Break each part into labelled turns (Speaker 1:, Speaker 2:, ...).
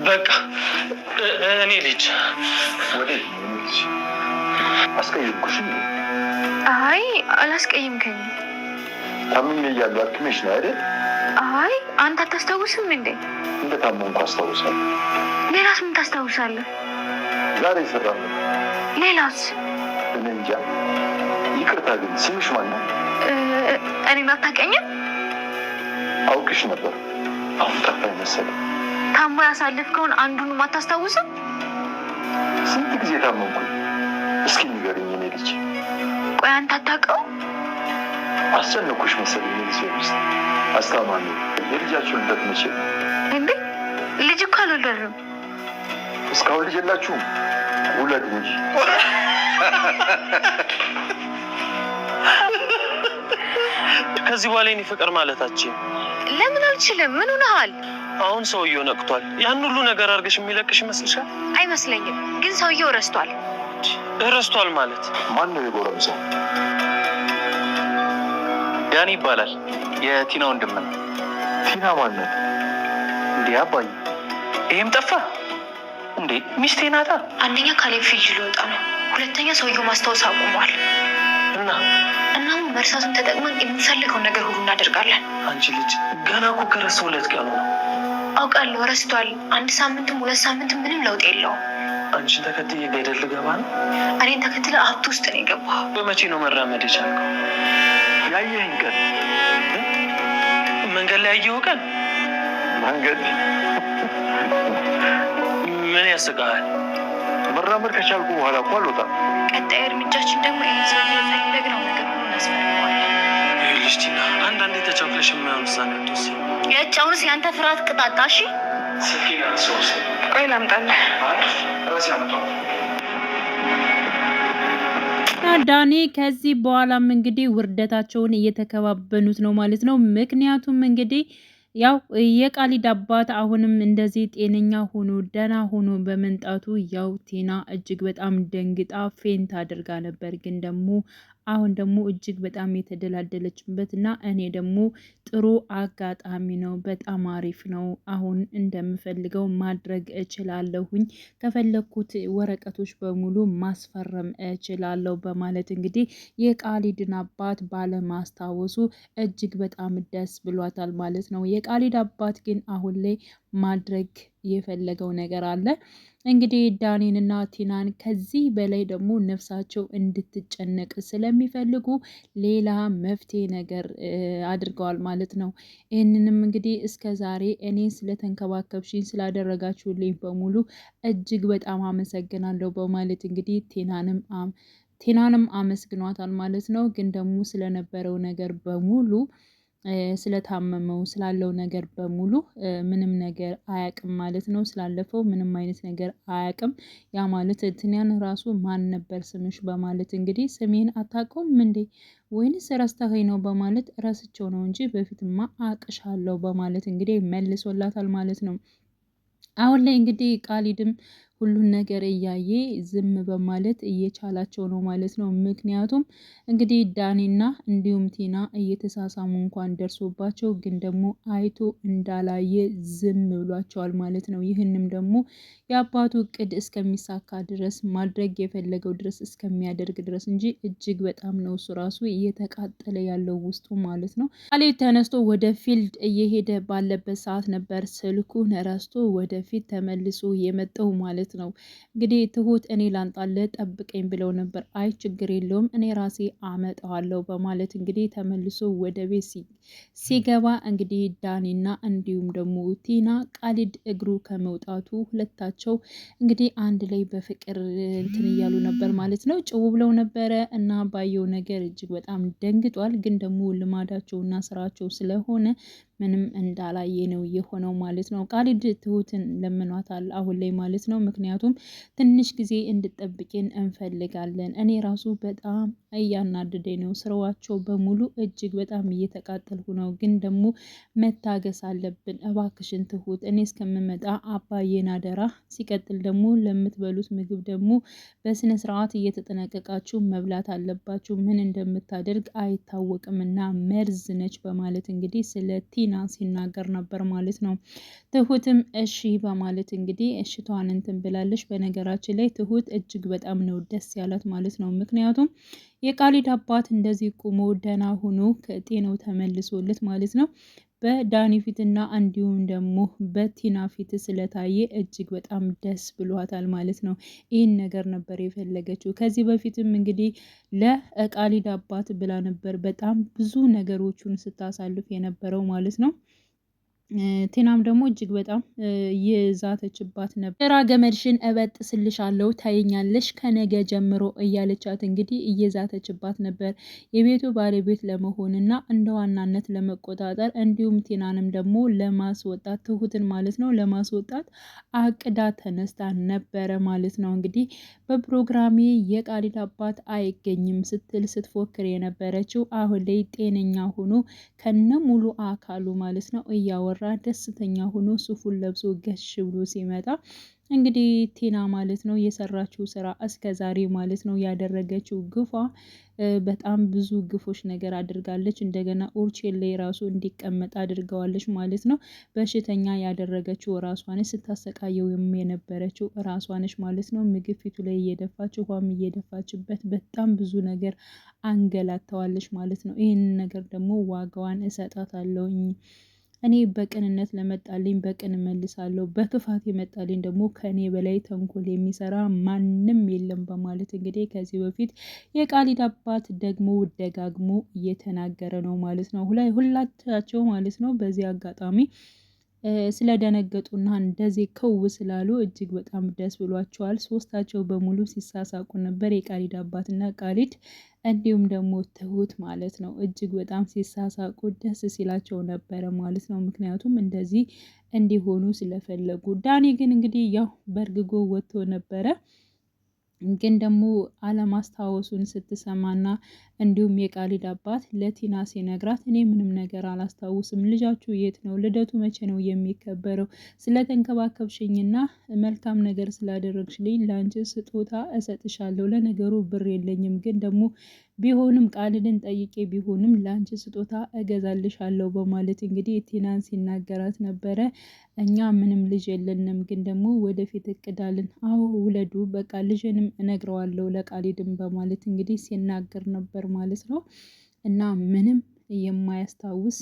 Speaker 1: በቃ እኔ ልጅ ወደ አስቀየምኩሽ?
Speaker 2: አይ አላስቀየምከኝም።
Speaker 1: ታምሜ እያለሁ አክሜሽ ነው አይደል?
Speaker 2: አይ አንተ አታስታውስም እንዴ?
Speaker 1: እንደታመምኩ አስታውሳለሁ።
Speaker 2: ሌላስ ምን ታስታውሳለህ?
Speaker 1: ዛሬ ይሰራል።
Speaker 2: ሌላስ?
Speaker 1: እኔ እንጃ። ይቅርታ ግን ስምሽ ማን ነው?
Speaker 2: እኔን አታውቀኝም?
Speaker 1: አውቅሽ ነበር፣ አሁን ጠፋኝ መሰለኝ።
Speaker 2: ታሞ ያሳለፍከውን አንዱንም አታስታውስም?
Speaker 1: ስንት ጊዜ ታመምኩኝ? እስኪ ንገሪኝ የኔ ልጅ።
Speaker 2: ቆይ አንተ አታውቀው?
Speaker 1: አስጨነኩሽ መሰለኝ። ልጅ ውስጥ አስታማሚ የልጃችሁ ልደት መቼ
Speaker 2: እንዴ? ልጅ እኮ አልወለድንም።
Speaker 1: እስካሁን ልጅ የላችሁም? ውለድ እንጂ።
Speaker 3: ከዚህ በኋላ የኔ ፍቅር ማለታችን
Speaker 2: ለምን አልችልም? ምን ሆነሃል?
Speaker 3: አሁን ሰውየው ነቅቷል። ያን ሁሉ ነገር አድርገሽ የሚለቅሽ ይመስልሻል?
Speaker 2: አይመስለኝም። ግን ሰውየው ረስቷል።
Speaker 3: ረስቷል ማለት
Speaker 1: ማን ነው? የጎረምሳው
Speaker 3: ዳኒ ይባላል። የቲና ወንድም ነው።
Speaker 1: ቲና ማነት?
Speaker 3: እንዴ አባዬ፣ ይሄም ጠፋ እንዴ? ሚስቴ ናታ።
Speaker 2: አንደኛ ካሌብ ፊልድ ሊወጣ ነው፣ ሁለተኛ ሰውየው ማስታወስ አቁሟል። እናም መርሳቱን ተጠቅመን የምንፈልገው ነገር ሁሉ እናደርጋለን።
Speaker 3: አንቺ ልጅ ገና እኮ ከረሳው 2 ቀኑ ነው።
Speaker 2: አውቃለሁ፣ ረስቷል። 1 ሳምንትም 2 ሳምንትም ምንም ለውጥ የለውም።
Speaker 3: አንቺን ተከትዬ ገደል ልገባ ነው?
Speaker 2: እኔን ተከትለ ሀብት ውስጥ ነው የገባው።
Speaker 3: በመቼ ነው መራመድ የቻልከው?
Speaker 1: ያየኸኝ ቀን?
Speaker 3: መንገድ ላይ ያየኸው ቀን?
Speaker 1: መንገድ
Speaker 3: ምን ያስቃል?
Speaker 1: መራመድ ከቻልኩ በኋላ እኮ አልወጣም።
Speaker 2: ቀጣይ እርምጃችን ደግሞ ይዘው የፈለግነው ነገር ሁሉ እናስፈልገዋለን።
Speaker 3: ይኸውልሽ ቲና፣ አንዳንዴ ተቻኩለሽ የማይሆን ውሳኔ አትወስኝ።
Speaker 2: የጫውንስ ያንተ ፍርሃት ቅጣጣ። እሺ
Speaker 3: ስኪና ሶስ
Speaker 2: ቆይ ላምጣልህ።
Speaker 3: ራሴ አምጣው።
Speaker 4: ዳኒ ከዚህ በኋላም እንግዲህ ውርደታቸውን እየተከባበኑት ነው ማለት ነው። ምክንያቱም እንግዲህ ያው የቃሊድ አባት አሁንም እንደዚህ ጤነኛ ሆኖ ደህና ሆኖ በመምጣቱ ያው ቲና እጅግ በጣም ደንግጣ ፌንት አድርጋ ነበር። ግን ደግሞ አሁን ደግሞ እጅግ በጣም የተደላደለችበት እና እኔ ደግሞ ጥሩ አጋጣሚ ነው፣ በጣም አሪፍ ነው፣ አሁን እንደምፈልገው ማድረግ እችላለሁኝ፣ ከፈለኩት ወረቀቶች በሙሉ ማስፈረም እችላለሁ በማለት እንግዲህ የቃሊድን አባት ባለማስታወሱ እጅግ በጣም ደስ ብሏታል ማለት ነው። የቃሊድ አባት ግን አሁን ላይ ማድረግ የፈለገው ነገር አለ። እንግዲህ ዳኒንና ቲናን ከዚህ በላይ ደግሞ ነፍሳቸው እንድትጨነቅ ስለሚፈልጉ ሌላ መፍትሄ ነገር አድርገዋል ማለት ነው። ይህንንም እንግዲህ እስከ ዛሬ እኔ ስለተንከባከብሽኝ ስላደረጋችሁልኝ በሙሉ እጅግ በጣም አመሰግናለሁ በማለት እንግዲህ ቲናንም አመስግኗታል ማለት ነው። ግን ደግሞ ስለነበረው ነገር በሙሉ ስለታመመው ስላለው ነገር በሙሉ ምንም ነገር አያቅም ማለት ነው። ስላለፈው ምንም አይነት ነገር አያቅም። ያ ማለት ቲናን ራሱ ማን ነበር ስምሽ በማለት እንግዲህ ስሜን አታውቀውም እንዴ ወይንስ ረስተኸኝ ነው በማለት ረስቸው ነው እንጂ በፊትማ አቅሻለሁ በማለት እንግዲህ መልሶላታል ማለት ነው። አሁን ላይ እንግዲህ ቃሊድም ሁሉን ነገር እያየ ዝም በማለት እየቻላቸው ነው ማለት ነው። ምክንያቱም እንግዲህ ዳኒና እንዲሁም ቲና እየተሳሳሙ እንኳን ደርሶባቸው ግን ደግሞ አይቶ እንዳላየ ዝም ብሏቸዋል ማለት ነው። ይህንም ደግሞ የአባቱ እቅድ እስከሚሳካ ድረስ ማድረግ የፈለገው ድረስ እስከሚያደርግ ድረስ እንጂ እጅግ በጣም ነው እሱ ራሱ እየተቃጠለ ያለው ውስጡ ማለት ነው። ካሌብ ተነስቶ ወደ ፊልድ እየሄደ ባለበት ሰዓት ነበር ስልኩን ረስቶ ወደፊት ተመልሶ የመጣው ማለት ነው። እንግዲህ ትሁት እኔ ላንጣለ ጠብቀኝ ብለው ነበር። አይ ችግር የለውም እኔ ራሴ አመጣዋለሁ በማለት እንግዲህ ተመልሶ ወደ ቤት ሲገባ እንግዲህ ዳኒና እንዲሁም ደግሞ ቲና ቃሊድ እግሩ ከመውጣቱ ሁለታቸው እንግዲህ አንድ ላይ በፍቅር እንትን እያሉ ነበር ማለት ነው። ጭው ብለው ነበረ እና ባየው ነገር እጅግ በጣም ደንግጧል። ግን ደግሞ ልማዳቸውና ስራቸው ስለሆነ ምንም እንዳላየ ነው የሆነው ማለት ነው። ቃሊድ ትሁትን ለምኗታል አሁን ላይ ማለት ነው። ምክንያቱም ትንሽ ጊዜ እንድጠብቄን እንፈልጋለን፣ እኔ ራሱ በጣም እያናደደኝ ነው። ስራዋቸው በሙሉ እጅግ በጣም እየተቃጠልኩ ነው። ግን ደግሞ መታገስ አለብን። እባክሽን ትሁት እኔ እስከምመጣ አባዬን አደራ። ሲቀጥል ደግሞ ለምትበሉት ምግብ ደግሞ በስነ ስርዓት እየተጠነቀቃችሁ መብላት አለባችሁ። ምን እንደምታደርግ አይታወቅምና መርዝ ነች በማለት እንግዲህ ስለ ቲና ሲናገር ነበር ማለት ነው። ትሁትም እሺ በማለት እንግዲህ እሽቷን እንትን ብላለች። በነገራችን ላይ ትሁት እጅግ በጣም ነው ደስ ያላት ማለት ነው። ምክንያቱም የቃሊድ አባት እንደዚህ ቁሞ ደህና ሆኖ ከጤናው ተመልሶለት ማለት ነው በዳኒ ፊትና እንዲሁም ደግሞ በቲና ፊት ስለታየ እጅግ በጣም ደስ ብሏታል ማለት ነው። ይህን ነገር ነበር የፈለገችው። ከዚህ በፊትም እንግዲህ ለቃሊድ አባት ብላ ነበር በጣም ብዙ ነገሮችን ስታሳልፍ የነበረው ማለት ነው። ቲናም ደግሞ እጅግ በጣም የዛተችባት ነበር። ገመድሽን እበጥስልሻለሁ ታይኛለሽ ከነገ ጀምሮ እያለቻት እንግዲህ እየዛተችባት ነበር። የቤቱ ባለቤት ለመሆንና እንደ ዋናነት ለመቆጣጠር እንዲሁም ቲናንም ደግሞ ለማስወጣት ትሁትን ማለት ነው ለማስወጣት አቅዳ ተነስታ ነበረ ማለት ነው። እንግዲህ በፕሮግራሜ የቃሊድ አባት አይገኝም ስትል ስትፎክር የነበረችው አሁን ላይ ጤነኛ ሆኖ ከነ ሙሉ አካሉ ማለት ነው እያወራ ደስተኛ ሆኖ ሱፉን ለብሶ ገሽ ብሎ ሲመጣ እንግዲህ ቲና ማለት ነው የሰራችው ስራ እስከ ዛሬ ማለት ነው ያደረገችው ግፏ በጣም ብዙ ግፎች ነገር አድርጋለች። እንደገና ኦርቼል ላይ ራሱ እንዲቀመጥ አድርገዋለች ማለት ነው። በሽተኛ ያደረገችው ራሷን ስታሰቃየው የነበረችው ራሷነች ማለት ነው። ምግብ ፊቱ ላይ እየደፋች ውሃም እየደፋችበት በጣም ብዙ ነገር አንገላተዋለች ማለት ነው። ይህንን ነገር ደግሞ ዋጋዋን እሰጣታለሁኝ። እኔ በቅንነት ለመጣልኝ በቅን መልሳለሁ፣ በክፋት የመጣልኝ ደግሞ ከኔ በላይ ተንኮል የሚሰራ ማንም የለም በማለት እንግዲህ ከዚህ በፊት የቃሊድ አባት ደግሞ ደጋግሞ እየተናገረ ነው ማለት ነው። ሁላቻቸው ማለት ነው በዚህ አጋጣሚ ስለደነገጡና እንደዚህ ከው ስላሉ እጅግ በጣም ደስ ብሏቸዋል። ሶስታቸው በሙሉ ሲሳሳቁ ነበር። የቃሊድ አባትና ቃሊድ እንዲሁም ደግሞ ትሁት ማለት ነው እጅግ በጣም ሲሳሳቁ ደስ ሲላቸው ነበረ ማለት ነው። ምክንያቱም እንደዚህ እንዲሆኑ ስለፈለጉ። ዳኒ ግን እንግዲህ ያው በእርግጎ ወጥቶ ነበረ። ግን ደግሞ አለማስታወሱን ስትሰማና እንዲሁም የቃሊድ አባት ለቲና ሲነግራት እኔ ምንም ነገር አላስታውስም፣ ልጃችሁ የት ነው? ልደቱ መቼ ነው የሚከበረው? ስለተንከባከብሽኝና መልካም ነገር ስላደረግሽልኝ ለአንቺ ስጦታ እሰጥሻለሁ። ለነገሩ ብር የለኝም፣ ግን ደግሞ ቢሆንም ቃሊድን ጠይቄ ቢሆንም ለአንቺ ስጦታ እገዛልሻለሁ በማለት እንግዲህ ቲናን ሲናገራት ነበረ። እኛ ምንም ልጅ የለንም፣ ግን ደግሞ ወደፊት እቅዳለን። አዎ ውለዱ፣ በቃ ልጅንም እነግረዋለሁ ለቃሊድም በማለት እንግዲህ ሲናገር ነበር ማለት ነው። እና ምንም የማያስታውስ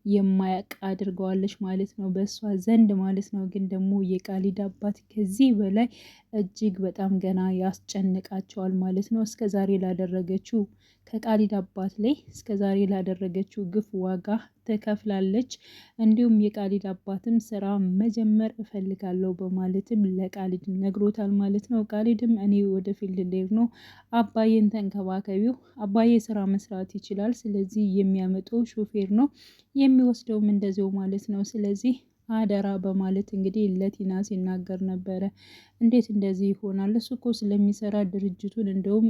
Speaker 4: የማያውቅ አድርገዋለች ማለት ነው በእሷ ዘንድ ማለት ነው። ግን ደግሞ የቃሊድ አባት ከዚህ በላይ እጅግ በጣም ገና ያስጨንቃቸዋል ማለት ነው። እስከ ዛሬ ላደረገችው ከቃሊድ አባት ላይ እስከ ዛሬ ላደረገችው ግፍ ዋጋ ትከፍላለች። እንዲሁም የቃሊድ አባትም ስራ መጀመር እፈልጋለሁ በማለትም ለቃሊድ ነግሮታል ማለት ነው። ቃሊድም እኔ ወደ ፊልድ ልሄድ ነው፣ አባዬን ተንከባከቢው፣ አባዬ ስራ መስራት ይችላል፣ ስለዚህ የሚያመጣው ሾፌር ነው የሚወስደውም እንደዚው ማለት ነው፣ ስለዚህ አደራ በማለት እንግዲህ ለቲና ሲናገር ነበረ። እንዴት እንደዚህ ይሆናል? እሱ እኮ ስለሚሰራ ድርጅቱን እንደውም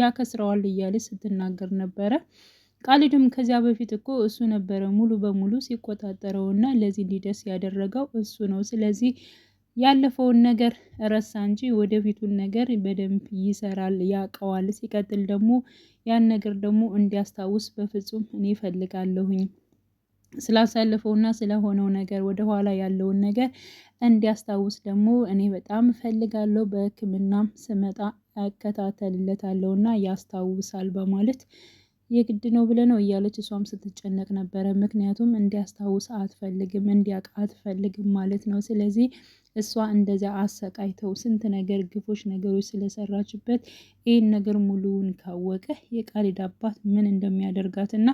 Speaker 4: ያከስረዋል እያለ ስትናገር ነበረ። ቃሊድም ከዚያ በፊት እኮ እሱ ነበረ ሙሉ በሙሉ ሲቆጣጠረው እና ለዚህ እንዲደርስ ያደረገው እሱ ነው። ስለዚህ ያለፈውን ነገር ረሳ እንጂ ወደፊቱን ነገር በደንብ ይሰራል፣ ያውቀዋል። ሲቀጥል ደግሞ ያን ነገር ደግሞ እንዲያስታውስ በፍጹም እኔ እፈልጋለሁኝ ስላሳለፈውና ስለሆነው ነገር ወደኋላ ያለውን ነገር እንዲያስታውስ ደግሞ እኔ በጣም እፈልጋለሁ። በሕክምናም ስመጣ እከታተልለታለሁና ያስታውሳል በማለት የግድ ነው ብለ ነው እያለች እሷም ስትጨነቅ ነበረ። ምክንያቱም እንዲያስታውስ አትፈልግም፣ እንዲያውቅ አትፈልግም ማለት ነው። ስለዚህ እሷ እንደዚያ አሰቃይተው ስንት ነገር ግፎች ነገሮች ስለሰራችበት ይህን ነገር ሙሉውን ካወቀ የቃሊድ አባት ምን እንደሚያደርጋትና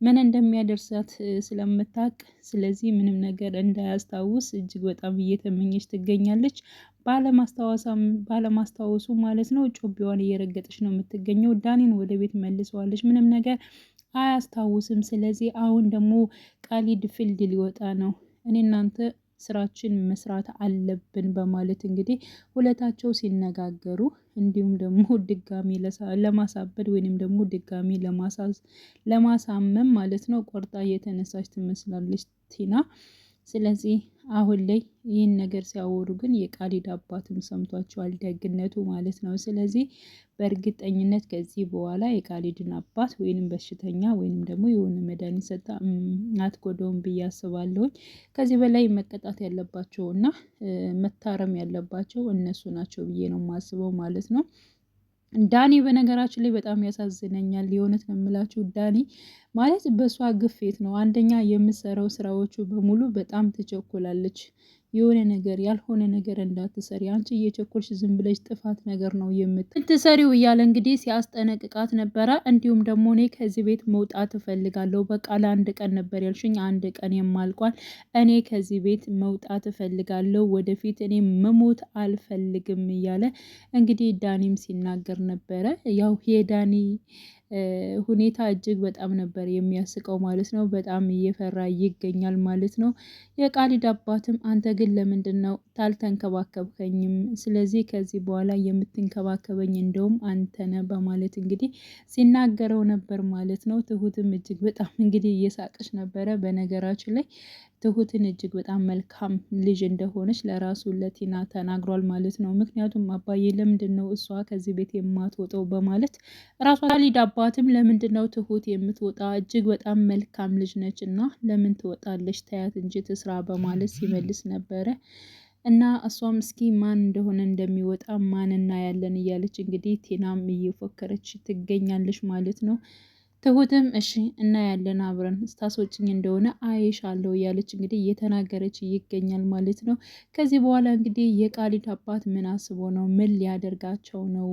Speaker 4: ምን እንደሚያደርሳት ስለምታውቅ ስለዚህ ምንም ነገር እንዳያስታውስ እጅግ በጣም እየተመኘች ትገኛለች። ባለማስታወሱ ማለት ነው ጮቤዋን እየረገጠች ነው የምትገኘው። ዳኒን ወደ ቤት መልሰዋለች፣ ምንም ነገር አያስታውስም። ስለዚህ አሁን ደግሞ ቃሊድ ፊልድ ሊወጣ ነው፣ እኔ እናንተ ስራችን መስራት አለብን በማለት እንግዲህ ሁለታቸው ሲነጋገሩ እንዲሁም ደግሞ ድጋሚ ለማሳበድ ወይንም ደግሞ ድጋሚ ለማሳመም ማለት ነው ቆርጣ የተነሳች ትመስላለች ቲና። ስለዚህ አሁን ላይ ይህን ነገር ሲያወሩ ግን የቃሊድ አባትም ሰምቷቸዋል፣ ደግነቱ ማለት ነው። ስለዚህ በእርግጠኝነት ከዚህ በኋላ የቃሊድን አባት ወይንም በሽተኛ ወይንም ደግሞ የሆነ መድኃኒት ሰጣ አትጎዳውም ብዬ አስባለሁኝ። ከዚህ በላይ መቀጣት ያለባቸው እና መታረም ያለባቸው እነሱ ናቸው ብዬ ነው የማስበው ማለት ነው። ዳኒ በነገራችን ላይ በጣም ያሳዝነኛል። የእውነት ነው የምላችሁ ዳኒ ማለት በሷ ግፌት ነው። አንደኛ የምሰራው ስራዎቹ በሙሉ በጣም ትቸኩላለች። የሆነ ነገር ያልሆነ ነገር እንዳትሰሪ አንቺ እየቸኮልሽ ዝም ብለሽ ጥፋት ነገር ነው የምትሰሪው እያለ እንግዲህ ሲያስጠነቅቃት ነበረ። እንዲሁም ደግሞ እኔ ከዚህ ቤት መውጣት እፈልጋለሁ፣ በቃ ለአንድ ቀን ነበር ያልሽኝ፣ አንድ ቀን የማልቋል። እኔ ከዚህ ቤት መውጣት እፈልጋለሁ፣ ወደፊት እኔ መሞት አልፈልግም እያለ እንግዲህ ዳኒም ሲናገር ነበረ። ያው የዳኒ ሁኔታ እጅግ በጣም ነበር የሚያስቀው ማለት ነው። በጣም እየፈራ ይገኛል ማለት ነው። የቃሊድ አባትም አንተ ግን ለምንድን ነው ታልተንከባከብከኝም? ስለዚህ ከዚህ በኋላ የምትንከባከበኝ እንደውም አንተነ በማለት እንግዲህ ሲናገረው ነበር ማለት ነው። ትሁትም እጅግ በጣም እንግዲህ እየሳቀች ነበረ። በነገራችን ላይ ትሁትን እጅግ በጣም መልካም ልጅ እንደሆነች ለራሱ ለቲና ተናግሯል ማለት ነው። ምክንያቱም አባዬ ለምንድን ነው እሷ ከዚህ ቤት የማትወጣው በማለት ራሷ ቃሊድ አባትም ለምንድን ነው ትሁት የምትወጣ? እጅግ በጣም መልካም ልጅ ነች እና ለምን ትወጣለች? ታያት እንጂ ትስራ በማለት ሲመልስ ነበረ። እና እሷም እስኪ ማን እንደሆነ እንደሚወጣ ማን እናያለን እያለች እንግዲህ ቲናም እየፎከረች ትገኛለች ማለት ነው። ትሁትም እሺ እናያለን አብረን ስታስወጭኝ እንደሆነ አይሻለሁ እያለች እንግዲህ እየተናገረች ይገኛል ማለት ነው። ከዚህ በኋላ እንግዲህ የቃሊድ አባት ምን አስቦ ነው? ምን ሊያደርጋቸው ነው?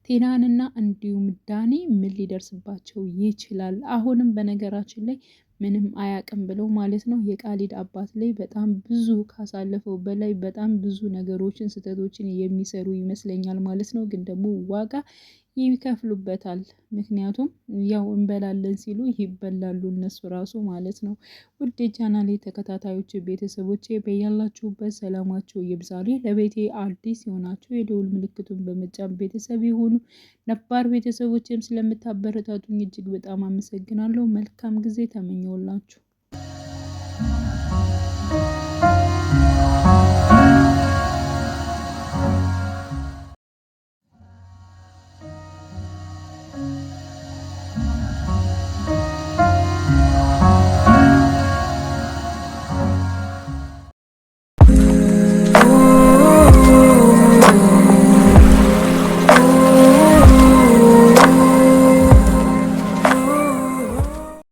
Speaker 4: ቴናንና እንዲሁም ዳኒ ምን ሊደርስባቸው ይችላል? አሁንም በነገራችን ላይ ምንም አያቅም ብለው ማለት ነው። የቃሊድ አባት ላይ በጣም ብዙ ካሳለፈው በላይ በጣም ብዙ ነገሮችን ስህተቶችን የሚሰሩ ይመስለኛል ማለት ነው። ግን ደግሞ ዋጋ ይከፍሉበታል። ምክንያቱም ያው እንበላለን ሲሉ ይበላሉ እነሱ ራሱ ማለት ነው። ውድ የቻናሌ ተከታታዮች ቤተሰቦቼ በያላችሁበት ሰላማችሁ ይብዛሉ። ለቤቴ አዲስ የሆናችሁ የደውል ምልክቱን በመጫን ቤተሰብ የሆኑ ነባር ቤተሰቦችም ስለምታበረታቱኝ እጅግ በጣም አመሰግናለሁ። መልካም ጊዜ ተመኘውላችሁ።